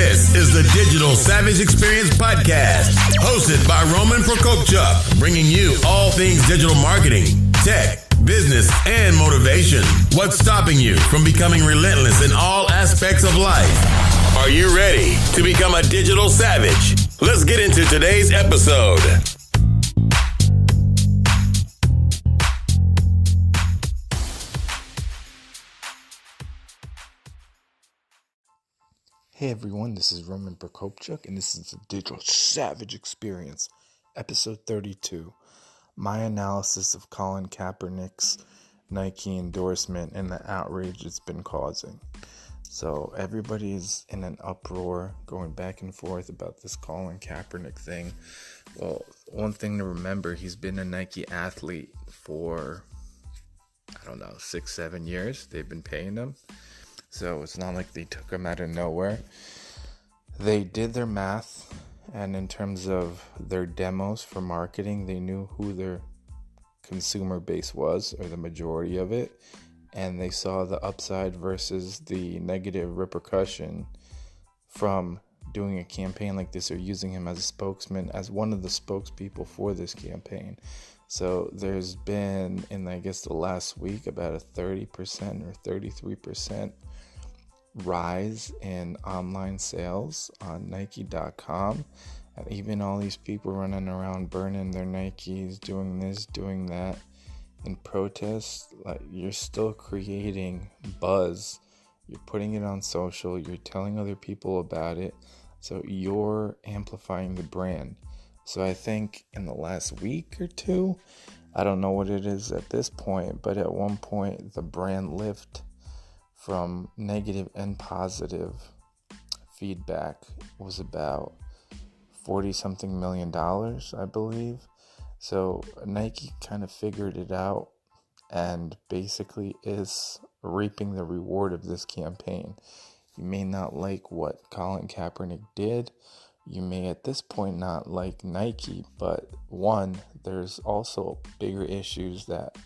This is the Digital Savage Experience Podcast, hosted by Roman Prokopchuk, bringing you all things digital marketing, tech, business, and motivation. What's stopping you from becoming relentless in all aspects of life? Are you ready to become a digital savage? Let's get into today's episode. Hey everyone, this is Roman Prokopchuk, and this is the Digital Savage Experience, episode 32. My analysis of Colin Kaepernick's Nike endorsement and the outrage it's been causing. So everybody's in an uproar, going back and forth about this Colin Kaepernick thing. Well, one thing to remember, he's been a Nike athlete for, 6-7 years. They've been paying him. So it's not like they took him out of nowhere. They did their math, and in terms of their demos for marketing, they knew who their consumer base was, or the majority of it, and they saw the upside versus the negative repercussion from doing a campaign like this, or using him as a spokesman, as one of the spokespeople for this campaign. So there's been, in the last week, about a 30% or 33% rise in online sales on Nike.com. And even all these people running around burning their Nikes, doing this, doing that in protest, like, you're still creating buzz. You're putting it on social, you're telling other people about it, so you're amplifying the brand. So I think in the last week or two, I don't know what it is at this point, but at one point the brand lift from negative and positive feedback was about $40-something million, I believe. So Nike kind of figured it out and basically is reaping the reward of this campaign. You may not like what Colin Kaepernick did. You may at this point not like Nike, but one, there's also bigger issues that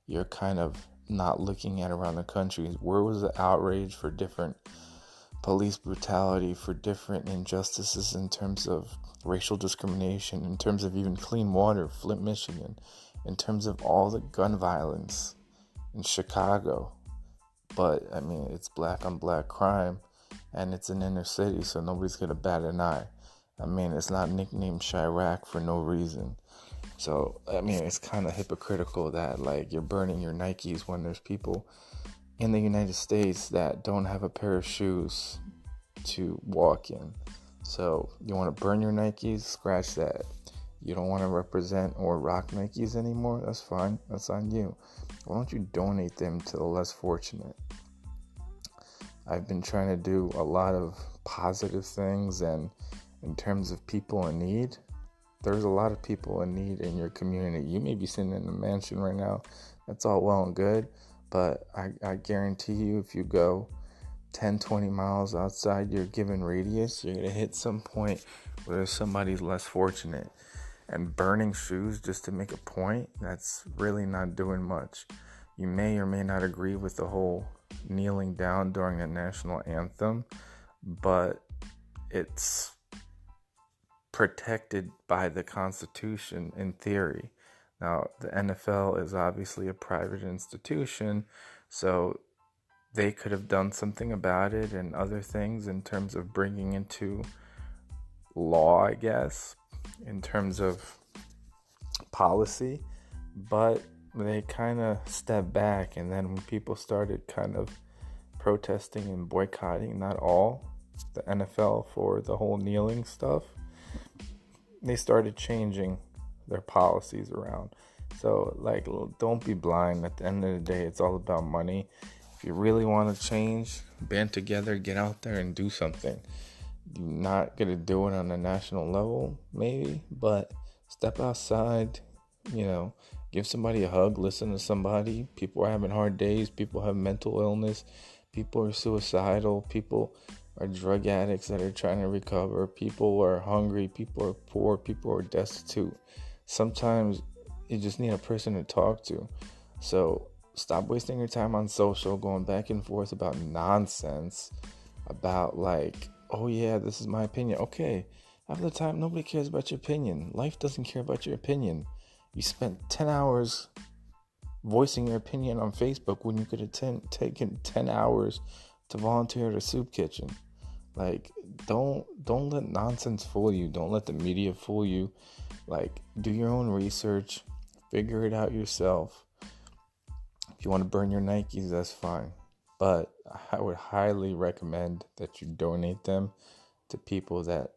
you're kind of not looking at around the country. Where was the outrage for different police brutality, for different injustices in terms of racial discrimination, in terms of even clean water, Flint, Michigan, in terms of all the gun violence in Chicago? But it's black on black crime, and it's an inner city, so nobody's gonna bat an eye. It's not nicknamed Chirac for no reason. So, it's kind of hypocritical that, you're burning your Nikes when there's people in the United States that don't have a pair of shoes to walk in. So, you want to burn your Nikes? Scratch that. You don't want to represent or rock Nikes anymore? That's fine. That's on you. Why don't you donate them to the less fortunate? I've been trying to do a lot of positive things, and in terms of people in need, there's a lot of people in need in your community. You may be sitting in a mansion right now. That's all well and good, but I guarantee you, if you go 10, 20 miles outside your given radius, you're going to hit some point where there's somebody less fortunate. And burning shoes just to make a point, that's really not doing much. You may or may not agree with the whole kneeling down during the national anthem, but it's protected by the Constitution in theory. Now, the NFL is obviously a private institution, so they could have done something about it and other things in terms of bringing into law, I guess, in terms of policy, but they kind of stepped back. And then when people started kind of protesting and boycotting, not all, the NFL for the whole kneeling stuff, they started changing their policies around. So, don't be blind. At the end of the day, it's all about money. If you really want to change, band together, get out there and do something. You're not going to do it on a national level, maybe, but step outside, give somebody a hug, listen to somebody. People are having hard days. People have mental illness. People are suicidal. People are drug addicts that are trying to recover. People are hungry. People are poor. People are destitute. Sometimes you just need a person to talk to. So stop wasting your time on social, going back and forth about nonsense, about oh yeah, this is my opinion. Okay, half the time nobody cares about your opinion. Life doesn't care about your opinion. You spent 10 hours voicing your opinion on Facebook when you could have taken 10 hours to volunteer at a soup kitchen. Like, don't let nonsense fool you. Don't let the media fool you. Like, do your own research. Figure it out yourself. If you want to burn your Nikes, that's fine. But I would highly recommend that you donate them to people that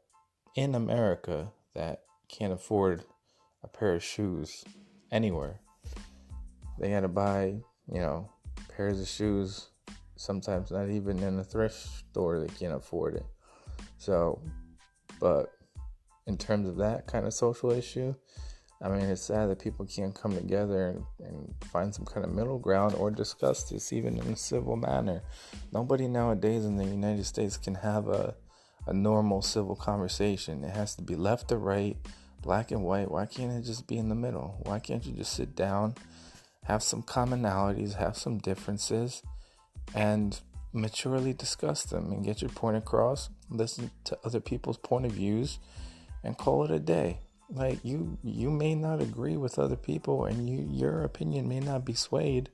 in America that can't afford a pair of shoes anywhere. They gotta buy, pairs of shoes. Sometimes not even in a thrift store they can't afford it. So, but in terms of that kind of social issue, I mean, it's sad that people can't come together and find some kind of middle ground or discuss this even in a civil manner. Nobody nowadays in the United States can have a normal civil conversation. It has to be left or right, black and white. Why can't it just be in the middle? Why can't you just sit down, have some commonalities, have some differences, and maturely discuss them and get your point across, listen to other people's point of views, and call it a day. Like, you may not agree with other people, and your opinion may not be swayed,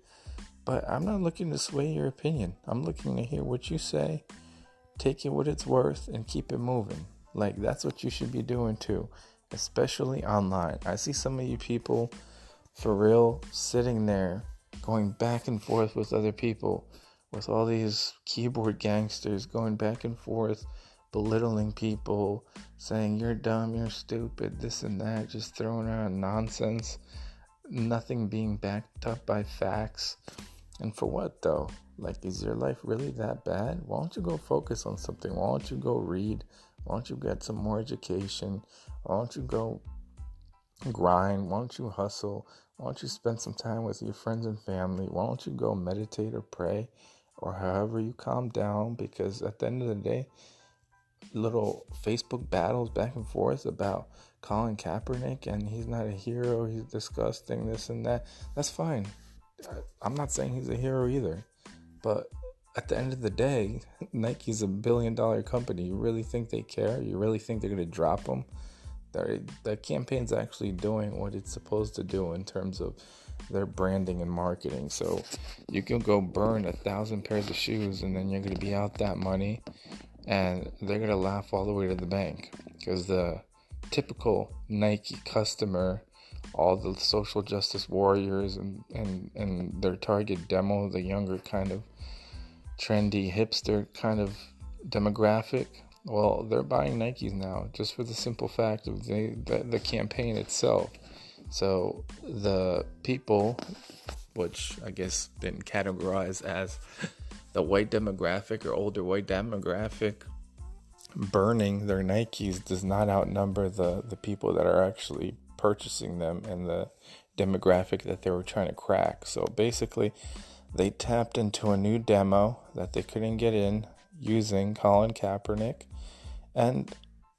but I'm not looking to sway your opinion. I'm looking to hear what you say, take it what it's worth, and keep it moving. Like, that's what you should be doing too, especially online. I see some of you people, for real, sitting there, going back and forth with other people, with all these keyboard gangsters going back and forth, belittling people, saying you're dumb, you're stupid, this and that, just throwing around nonsense, nothing being backed up by facts. And for what though? Like, is your life really that bad? Why don't you go focus on something? Why don't you go read? Why don't you get some more education? Why don't you go grind? Why don't you hustle? Why don't you spend some time with your friends and family? Why don't you go meditate or pray, or however you calm down? Because at the end of the day, little Facebook battles back and forth about Colin Kaepernick and he's not a hero, he's disgusting, this and that, that's fine. I'm not saying he's a hero either, but at the end of the day, Nike's $1 billion company. You really think they care? You really think they're going to drop him? The campaign's actually doing what it's supposed to do in terms of their branding and marketing. So you can go burn 1,000 pairs of shoes and then you're going to be out that money, and they're going to laugh all the way to the bank, because the typical Nike customer, all the social justice warriors and their target demo, the younger kind of trendy hipster kind of demographic, well, they're buying Nikes now just for the simple fact of the campaign itself. So the people, which I guess been categorized as the white demographic or older white demographic, burning their Nikes does not outnumber the people that are actually purchasing them and the demographic that they were trying to crack. So basically, they tapped into a new demo that they couldn't get in using Colin Kaepernick, and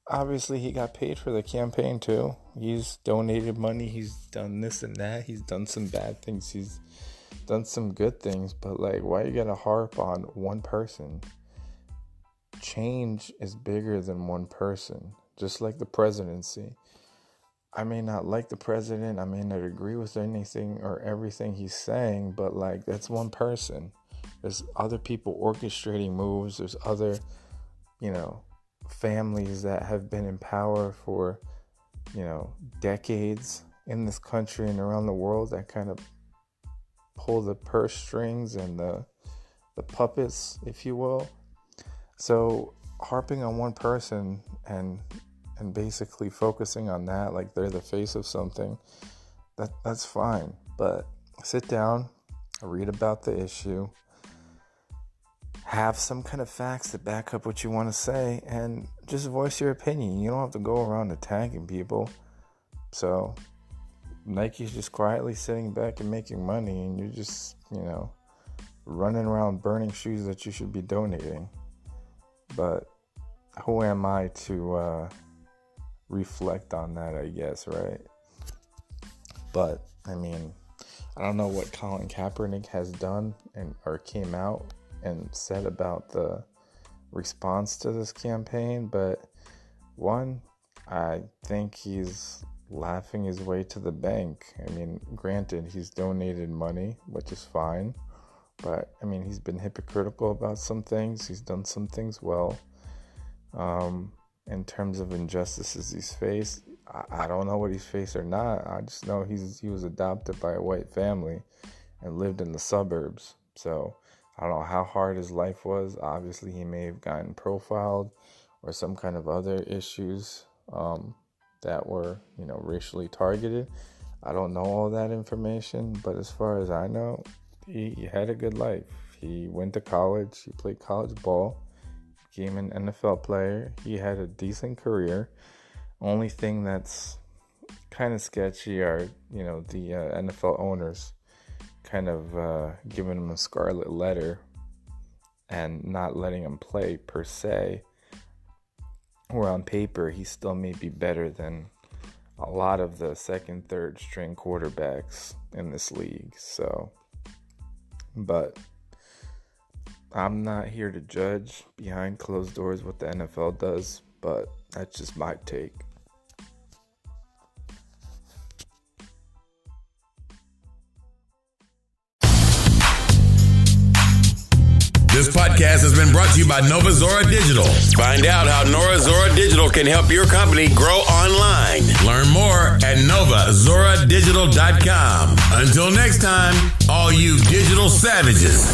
obviously he got paid for the campaign too. He's donated money, he's done this and that, he's done some bad things, he's done some good things, but like, why you gotta harp on one person? Change is bigger than one person, just like the presidency. I may not like the president, I may not agree with anything or everything he's saying, but like, that's one person. There's other people orchestrating moves. There's other, families that have been in power for, decades in this country and around the world that kind of pull the purse strings and the puppets, if you will. So harping on one person and basically focusing on that, like they're the face of something, that's fine. But sit down, read about the issue, have some kind of facts that back up what you want to say, and just voice your opinion. You don't have to go around attacking people. So Nike's just quietly sitting back and making money, and you're just, running around burning shoes that you should be donating. But who am I to reflect on that, I guess, right? But I mean, I don't know what Colin Kaepernick has done or came out and said about the response to this campaign, but one, I think he's laughing his way to the bank. I mean, granted, he's donated money, which is fine, but I mean, he's been hypocritical about some things. He's done some things well. In terms of injustices he's faced, I don't know what he's faced or not. I just know he was adopted by a white family and lived in the suburbs. So I don't know how hard his life was. Obviously, he may have gotten profiled or some kind of other issues that were, racially targeted. I don't know all that information, but as far as I know, he had a good life. He went to college. He played college ball. Became an NFL player. He had a decent career. Only thing that's kind of sketchy are, the NFL owners kind of giving him a scarlet letter and not letting him play per se. Where on paper, he still may be better than a lot of the second, third string quarterbacks in this league. So, but I'm not here to judge behind closed doors what the NFL does, but that's just my take. This podcast has been brought to you by Nova Zora Digital. Find out how Nova Zora Digital can help your company grow online. Learn more at novazoradigital.com. Until next time, all you digital savages.